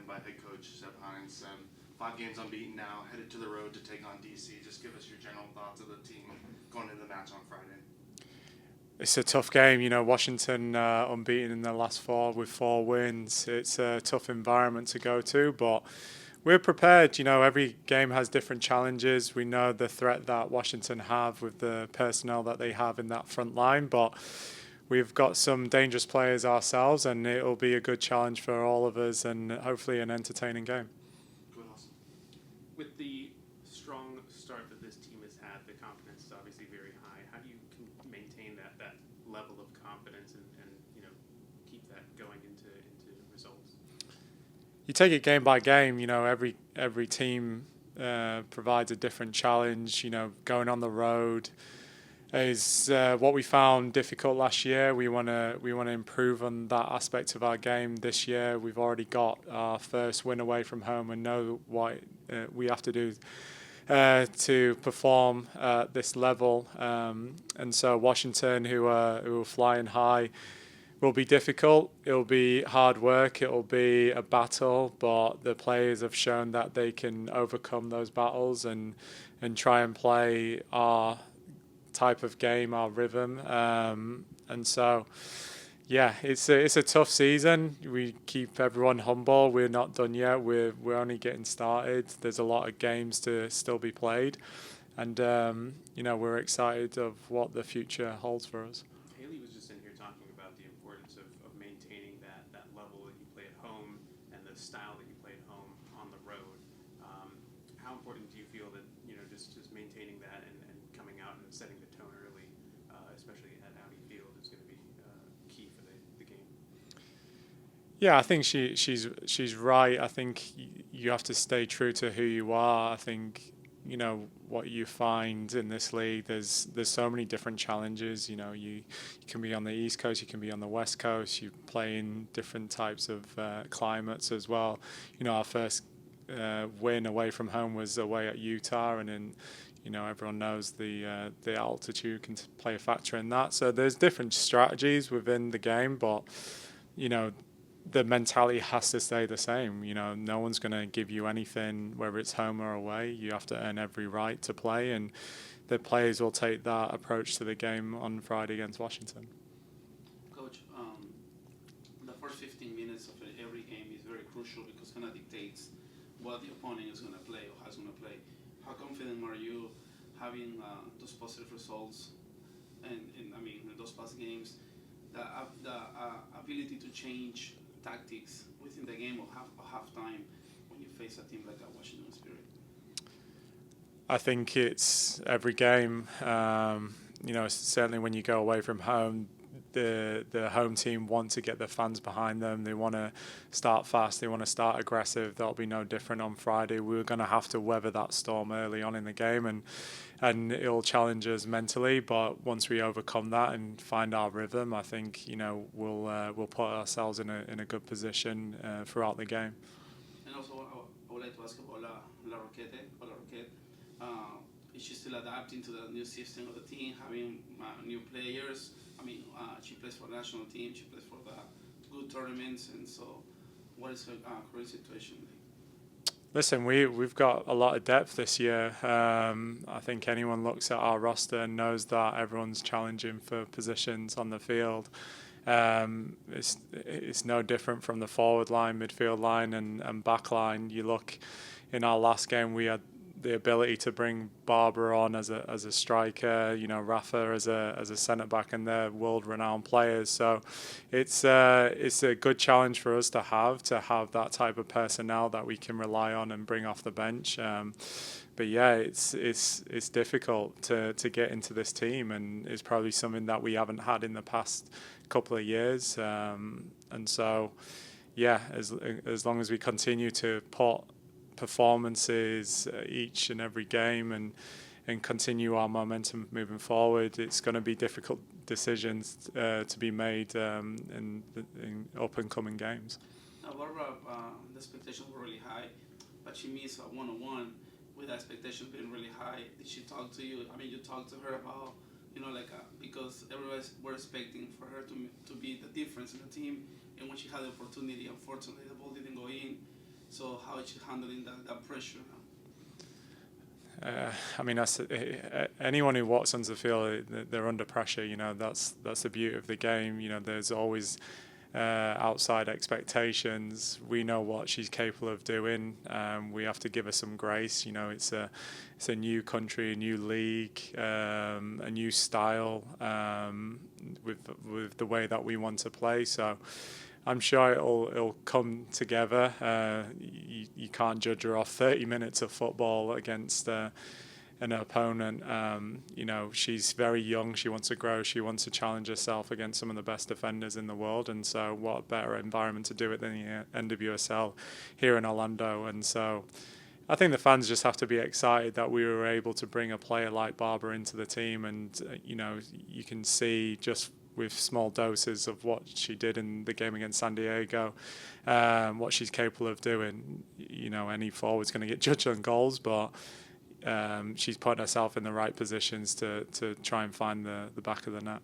by head coach Seb Hines. 5 games unbeaten now, headed to the road to take on DC. Just give us your general thoughts of the team going into the match on Friday. It's a tough game, Washington unbeaten in the last 4 with 4 wins. It's a tough environment to go to, but we're prepared. Every game has different challenges. We know the threat that Washington have with the personnel that they have in that front line, but we've got some dangerous players ourselves, and it'll be a good challenge for all of us and hopefully an entertaining game. With the strong start that this team has had, the confidence is obviously very high. How do you maintain that level of confidence and keep that going into results? You take it game by game. Every team provides a different challenge. Going on the road is what we found difficult last year. We want to improve on that aspect of our game this year. We've already got our first win away from home and know what we have to do to perform at this level. And so Washington, who are flying high, will be difficult. It'll be hard work. It'll be a battle, but the players have shown that they can overcome those battles and try and play our type of game, our rhythm. And so, yeah, it's a tough season. We keep everyone humble. We're not done yet. We're only getting started. There's a lot of games to still be played, and we're excited of what the future holds for us. Haley was just in here talking about the importance of maintaining that level that you play at home and the style that you play at home on the road. How important do you feel that just maintaining that and coming out and setting the tone early, especially at Audi Field, is going to be key for the game? Yeah, I think she's right. I think you have to stay true to who you are. I think what you find in this league. There's so many different challenges. You can be on the East Coast, you can be on the West Coast. You play in different types of climates as well. Our first win away from home was away at Utah, and then everyone knows the altitude can play a factor in that. So there's different strategies within the game, but the mentality has to stay the same. No one's going to give you anything, whether it's home or away. You have to earn every right to play, and the players will take that approach to the game on Friday against Washington. Coach, the first 15 minutes of every game is very crucial because it kind of dictates what the opponent is going to play or how's going to play. How confident are you having those positive results and in those past games, the ability to change tactics within the game or halftime when you face a team like a Washington Spirit? I think it's every game. Certainly when you go away from home, the home team want to get their fans behind them. They want to start fast. They want to start aggressive. That'll be no different on Friday. We're going to have to weather that storm early on in the game, and it'll challenge us mentally. But once we overcome that and find our rhythm, I think we'll put ourselves in a good position throughout the game. And also, I would like to ask about La Roquette. Is she still adapting to the new system of the team, having new players? She plays for the national team. She plays for the good tournaments, and so what is her current situation like? Listen, we've got a lot of depth this year. I think anyone looks at our roster and knows that everyone's challenging for positions on the field. It's no different from the forward line, midfield line, and back line. You look in our last game, we had the ability to bring Barbara on as a striker, Rafa as a centre back, and they're world-renowned players. So it's a good challenge for us to have that type of personnel that we can rely on and bring off the bench. But yeah, it's difficult to get into this team, and it's probably something that we haven't had in the past couple of years. And so, yeah, as long as we continue to put performances each and every game and continue our momentum moving forward, it's going to be difficult decisions to be made in up and coming games. Now, Barbara, the expectations were really high, but she missed a one-on-one with the expectations being really high. Did she talk to you? You talked to her about, because everybody were expecting for her to be the difference in the team, and when she had the opportunity, unfortunately, the ball didn't go in. So how is she handling that pressure now? I mean, anyone who walks onto the field, they're under pressure. You know, that's the beauty of the game. You know, there's always outside expectations. We know what she's capable of doing. We have to give her some grace. You know, it's a new country, a new league, a new style with the way that we want to play. So I'm sure it'll come together. You can't judge her off 30 minutes of football against an opponent. You know, she's very young. She wants to grow. She wants to challenge herself against some of the best defenders in the world. And so what better environment to do it than the NWSL here in Orlando. And so I think the fans just have to be excited that we were able to bring a player like Barbara into the team. And, you know, you can see just with small doses of what she did in the game against San Diego, what she's capable of doing. You know, any forward's going to get judged on goals, but she's put herself in the right positions to try and find the back of the net.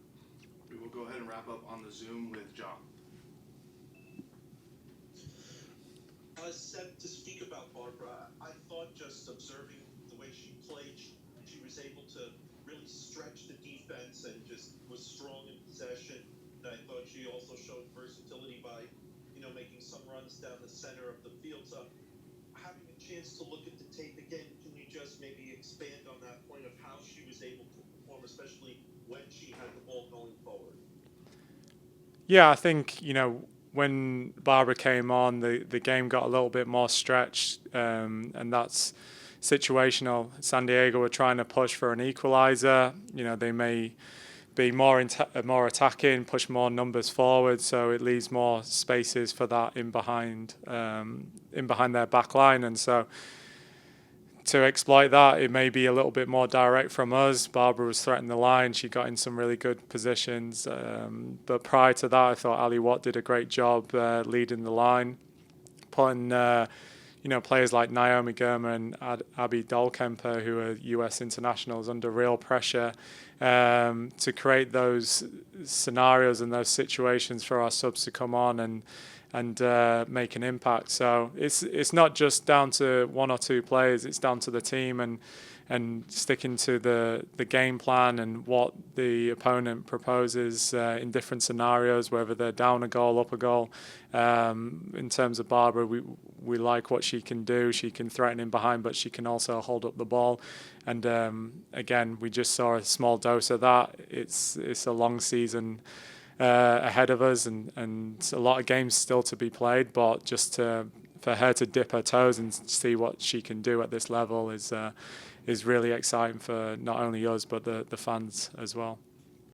We will go ahead and wrap up on the Zoom with John. Seb, to speak about Barbara, I thought just observing the way she played, she was able to really stretch the defense and just was strong in possession. And I thought she also showed versatility by, you know, making some runs down the center of the field. So having a chance to look at the tape again, can you just maybe expand on that point of how she was able to perform, especially when she had the ball going forward? Yeah, I think, you know, when Barbara came on, the game got a little bit more stretched, and that's situational. San Diego were trying to push for an equaliser. You know, they may be more attacking, push more numbers forward, so it leaves more spaces for that in behind their back line. And so to exploit that, it may be a little bit more direct from us. Barbara was threatening the line. She got in some really good positions. But prior to that, I thought Ali Watt did a great job leading the line, putting players like Naomi Gurma and Abby Dahlkemper, who are US internationals, under real pressure to create those scenarios and those situations for our subs to come on and make an impact. So it's not just down to one or two players, it's down to the team and sticking to the game plan and what the opponent proposes in different scenarios, whether they're down a goal, up a goal. In terms of Barbara, we like what she can do. She can threaten in behind, but she can also hold up the ball. And again, we just saw a small dose of that. It's a long season ahead of us and a lot of games still to be played, but just for her to dip her toes and see what she can do at this level is really exciting for not only us but the fans as well.